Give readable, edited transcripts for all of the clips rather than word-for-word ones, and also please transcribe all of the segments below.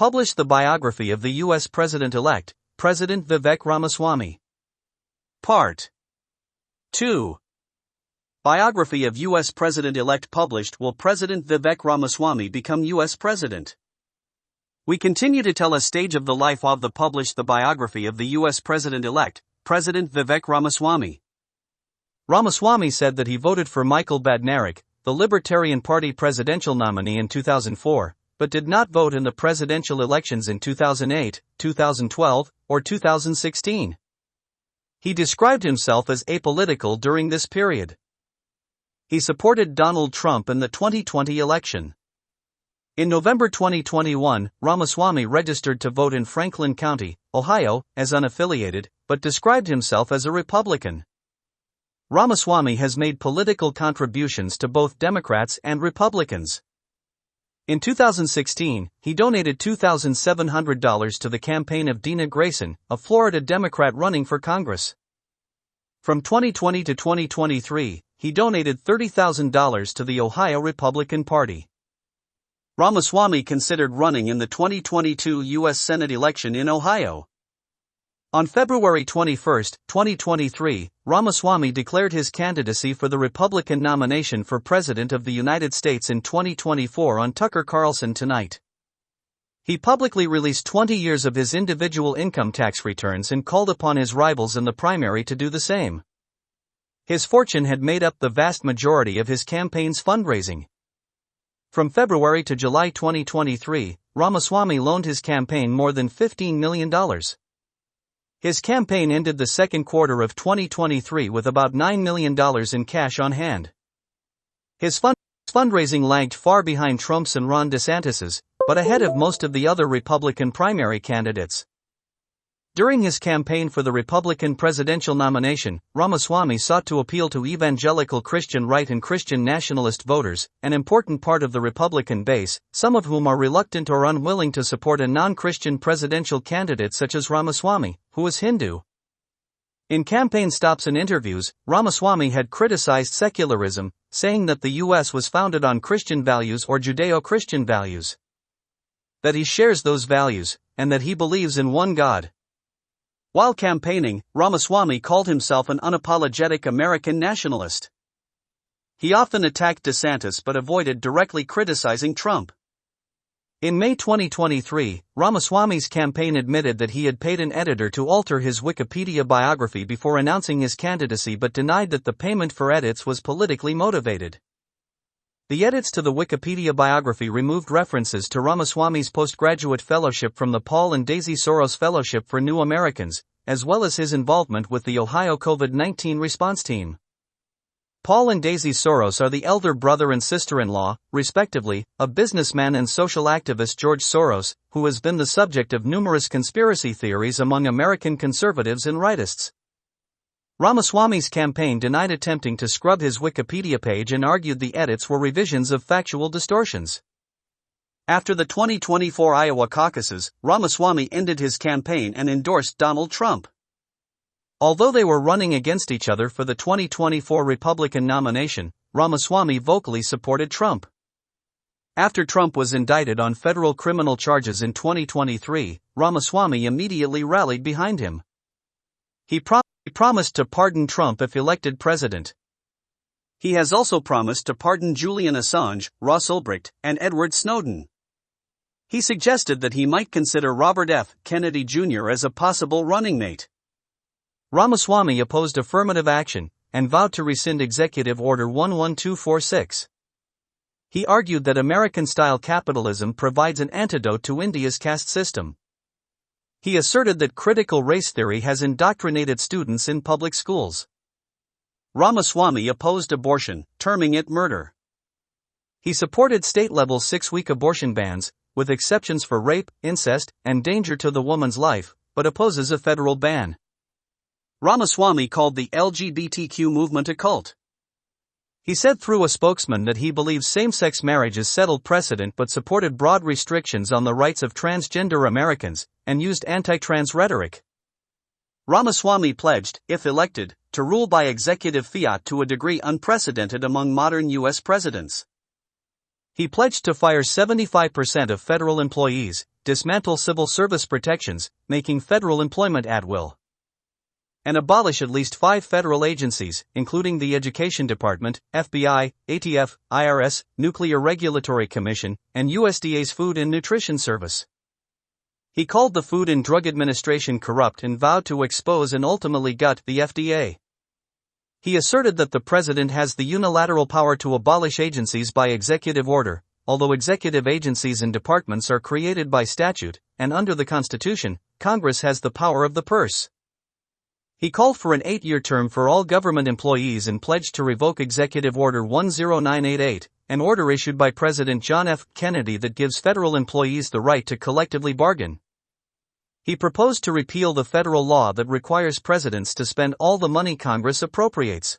published the biography of the US President-elect, President Vivek Ramaswamy. Part 2. Biography of US President-elect published. Will President Vivek Ramaswamy become US President? We continue to tell a stage of the life of the published the biography of the US President-elect, President Vivek Ramaswamy. Ramaswamy said that he voted for Michael Badnarik, the Libertarian Party presidential nominee in 2004, but did not vote in the presidential elections in 2008, 2012, or 2016. He described himself as apolitical during this period. He supported Donald Trump in the 2020 election. In November 2021, Ramaswamy registered to vote in Franklin County, Ohio, as unaffiliated, but described himself as a Republican. Ramaswamy has made political contributions to both Democrats and Republicans. In 2016, he donated $2,700 to the campaign of Dina Grayson, a Florida Democrat running for Congress. From 2020 to 2023, he donated $30,000 to the Ohio Republican Party. Ramaswamy considered running in the 2022 U.S. Senate election in Ohio. On February 21, 2023, Ramaswamy declared his candidacy for the Republican nomination for President of the United States in 2024 on Tucker Carlson Tonight. He publicly released 20 years of his individual income tax returns and called upon his rivals in the primary to do the same. His fortune had made up the vast majority of his campaign's fundraising. From February to July 2023, Ramaswamy loaned his campaign more than $15 million. His campaign ended the second quarter of 2023 with about $9 million in cash on hand. His fundraising lagged far behind Trump's and Ron DeSantis's, but ahead of most of the other Republican primary candidates. During his campaign for the Republican presidential nomination, Ramaswamy sought to appeal to evangelical Christian right and Christian nationalist voters, an important part of the Republican base, some of whom are reluctant or unwilling to support a non-Christian presidential candidate such as Ramaswamy, who is Hindu. In campaign stops and interviews, Ramaswamy had criticized secularism, saying that the U.S. was founded on Christian values or Judeo-Christian values. That he shares those values, and that he believes in one God. While campaigning, Ramaswamy called himself an unapologetic American nationalist. He often attacked DeSantis but avoided directly criticizing Trump. In May 2023, Ramaswamy's campaign admitted that he had paid an editor to alter his Wikipedia biography before announcing his candidacy but denied that the payment for edits was politically motivated. The edits to the Wikipedia biography removed references to Ramaswamy's postgraduate fellowship from the Paul and Daisy Soros Fellowship for New Americans, as well as his involvement with the Ohio COVID-19 response team. Paul and Daisy Soros are the elder brother and sister-in-law, respectively, of businessman and social activist George Soros, who has been the subject of numerous conspiracy theories among American conservatives and rightists. Ramaswamy's campaign denied attempting to scrub his Wikipedia page and argued the edits were revisions of factual distortions. After the 2024 Iowa caucuses, Ramaswamy ended his campaign and endorsed Donald Trump. Although they were running against each other for the 2024 Republican nomination, Ramaswamy vocally supported Trump. After Trump was indicted on federal criminal charges in 2023, Ramaswamy immediately rallied behind him. He promised to pardon Trump if elected president. He has also promised to pardon Julian Assange, Ross Ulbricht, and Edward Snowden. He suggested that he might consider Robert F. Kennedy Jr. as a possible running mate. Ramaswamy opposed affirmative action and vowed to rescind Executive Order 11246. He argued that American-style capitalism provides an antidote to India's caste system. He asserted that critical race theory has indoctrinated students in public schools. Ramaswamy opposed abortion, terming it murder. He supported state-level 6-week abortion bans, with exceptions for rape, incest, and danger to the woman's life, but opposes a federal ban. Ramaswamy called the LGBTQ movement a cult. He said through a spokesman that he believes same-sex marriage is settled precedent but supported broad restrictions on the rights of transgender Americans, and used anti-trans rhetoric. Ramaswamy pledged, if elected, to rule by executive fiat to a degree unprecedented among modern U.S. presidents. He pledged to fire 75% of federal employees, dismantle civil service protections, making federal employment at will, and abolish at least 5 federal agencies, including the Education Department, FBI, ATF, IRS, Nuclear Regulatory Commission, and USDA's Food and Nutrition Service. He called the Food and Drug Administration corrupt and vowed to expose and ultimately gut the FDA. He asserted that the president has the unilateral power to abolish agencies by executive order, although executive agencies and departments are created by statute, and under the Constitution, Congress has the power of the purse. He called for an 8-year term for all government employees and pledged to revoke Executive Order 10988, an order issued by President John F. Kennedy that gives federal employees the right to collectively bargain. He proposed to repeal the federal law that requires presidents to spend all the money Congress appropriates.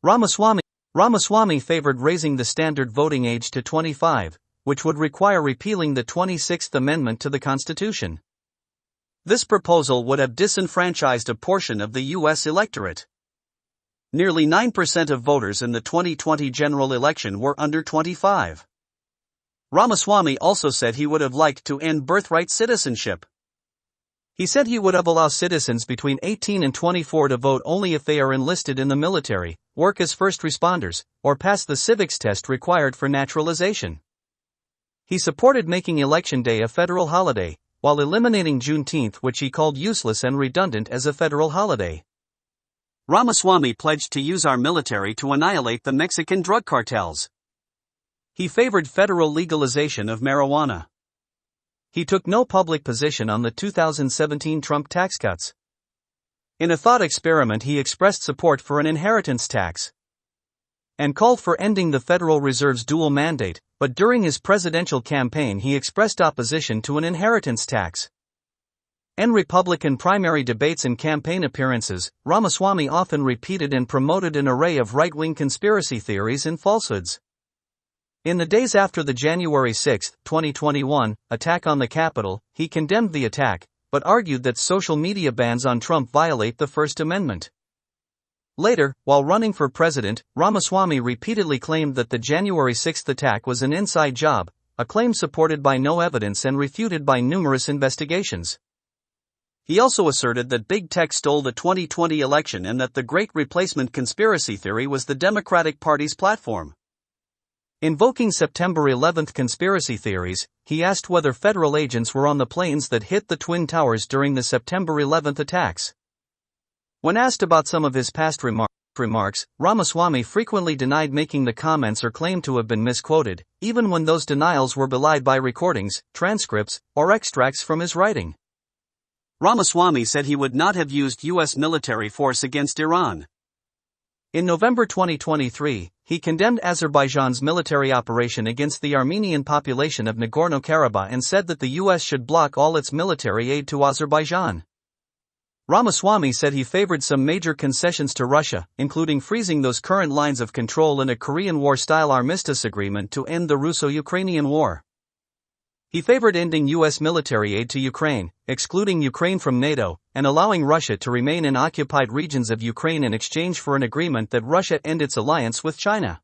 Ramaswamy favored raising the standard voting age to 25, which would require repealing the 26th Amendment to the Constitution. This proposal would have disenfranchised a portion of the U.S. electorate. Nearly 9% of voters in the 2020 general election were under 25. Ramaswamy also said he would have liked to end birthright citizenship. He said he would have allowed citizens between 18 and 24 to vote only if they are enlisted in the military, work as first responders, or pass the civics test required for naturalization. He supported making Election Day a federal holiday, while eliminating Juneteenth, which he called useless and redundant, as a federal holiday. Ramaswamy pledged to use our military to annihilate the Mexican drug cartels. He favored federal legalization of marijuana. He took no public position on the 2017 Trump tax cuts. In a thought experiment, he expressed support for an inheritance tax and called for ending the Federal Reserve's dual mandate, but during his presidential campaign he expressed opposition to an inheritance tax. In Republican primary debates and campaign appearances, Ramaswamy often repeated and promoted an array of right-wing conspiracy theories and falsehoods. In the days after the January 6, 2021, attack on the Capitol, he condemned the attack, but argued that social media bans on Trump violate the First Amendment. Later, while running for president, Ramaswamy repeatedly claimed that the January 6 attack was an inside job, a claim supported by no evidence and refuted by numerous investigations. He also asserted that big tech stole the 2020 election and that the Great Replacement conspiracy theory was the Democratic Party's platform. Invoking September 11 conspiracy theories, he asked whether federal agents were on the planes that hit the Twin Towers during the September 11 attacks. When asked about some of his past remarks, Ramaswamy frequently denied making the comments or claimed to have been misquoted, even when those denials were belied by recordings, transcripts, or extracts from his writing. Ramaswamy said he would not have used U.S. military force against Iran. In November 2023, he condemned Azerbaijan's military operation against the Armenian population of Nagorno-Karabakh and said that the U.S. should block all its military aid to Azerbaijan. Ramaswamy said he favored some major concessions to Russia, including freezing those current lines of control in a Korean War-style armistice agreement to end the Russo-Ukrainian War. He favored ending U.S. military aid to Ukraine, excluding Ukraine from NATO, and allowing Russia to remain in occupied regions of Ukraine in exchange for an agreement that Russia end its alliance with China.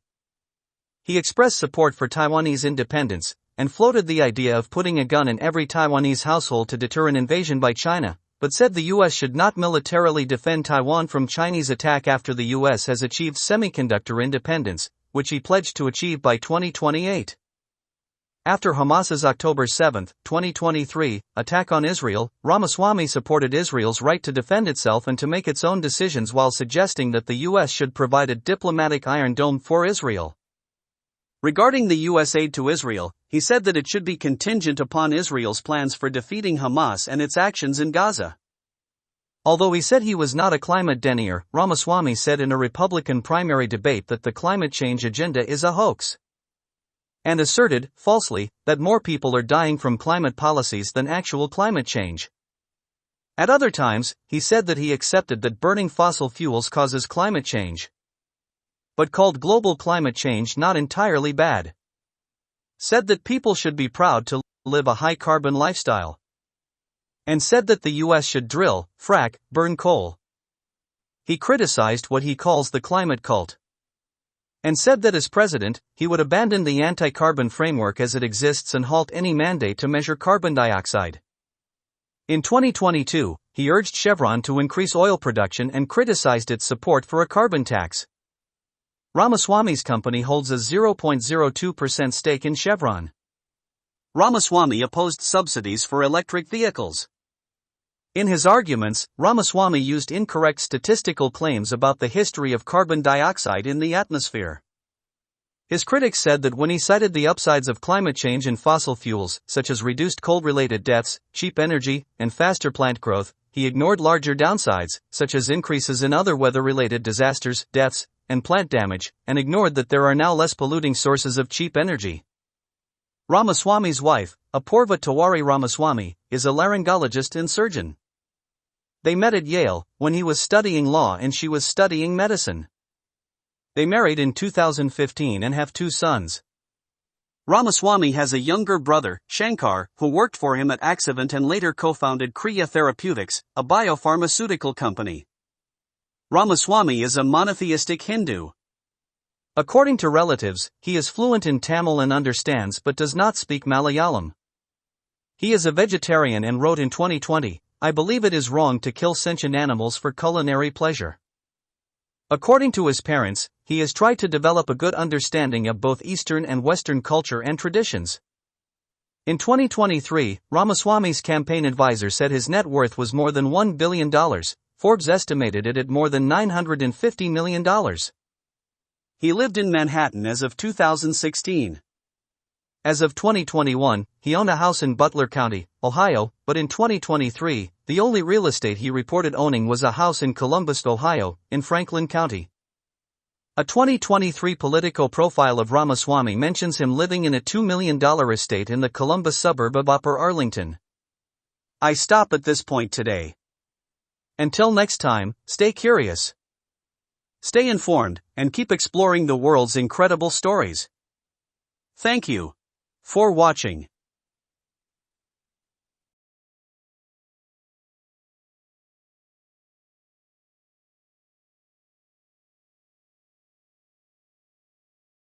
He expressed support for Taiwanese independence, and floated the idea of putting a gun in every Taiwanese household to deter an invasion by China, but said the U.S. should not militarily defend Taiwan from Chinese attack after the U.S. has achieved semiconductor independence, which he pledged to achieve by 2028. After Hamas's October 7, 2023, attack on Israel, Ramaswamy supported Israel's right to defend itself and to make its own decisions while suggesting that the U.S. should provide a diplomatic Iron Dome for Israel. Regarding the U.S. aid to Israel, he said that it should be contingent upon Israel's plans for defeating Hamas and its actions in Gaza. Although he said he was not a climate denier, Ramaswamy said in a Republican primary debate that the climate change agenda is a hoax, and asserted, falsely, that more people are dying from climate policies than actual climate change. At other times, he said that he accepted that burning fossil fuels causes climate change, but called global climate change not entirely bad. Said that people should be proud to live a high-carbon lifestyle, and said that the U.S. should drill, frack, burn coal. He criticized what he calls the climate cult. and said that as president, he would abandon the anti-carbon framework as it exists and halt any mandate to measure carbon dioxide. In 2022, he urged Chevron to increase oil production and criticized its support for a carbon tax. Ramaswamy's company holds a 0.02% stake in Chevron. Ramaswamy opposed subsidies for electric vehicles. In his arguments, Ramaswamy used incorrect statistical claims about the history of carbon dioxide in the atmosphere. His critics said that when he cited the upsides of climate change and fossil fuels, such as reduced coal-related deaths, cheap energy, and faster plant growth, he ignored larger downsides, such as increases in other weather-related disasters, deaths, and plant damage, and ignored that there are now less polluting sources of cheap energy. Ramaswamy's wife, Apoorva Tiwari Ramaswamy, is a laryngologist and surgeon. They met at Yale, when he was studying law and she was studying medicine. They married in 2015 and have 2 sons. Ramaswamy has a younger brother, Shankar, who worked for him at Axivant and later co-founded Kriya Therapeutics, a biopharmaceutical company. Ramaswamy is a monotheistic Hindu. According to relatives, he is fluent in Tamil and understands but does not speak Malayalam. He is a vegetarian and wrote in 2020, "I believe it is wrong to kill sentient animals for culinary pleasure." According to his parents, he has tried to develop a good understanding of both Eastern and Western culture and traditions. In 2023, Ramaswamy's campaign advisor said his net worth was more than $1 billion, Forbes estimated it at more than $950 million. He lived in Manhattan as of 2016. As of 2021, he owned a house in Butler County, Ohio, but in 2023, the only real estate he reported owning was a house in Columbus, Ohio, in Franklin County. A 2023 Politico profile of Ramaswamy mentions him living in a $2 million estate in the Columbus suburb of Upper Arlington. I stop at this point today. Until next time, stay curious, stay informed, and keep exploring the world's incredible stories. Thank you for watching.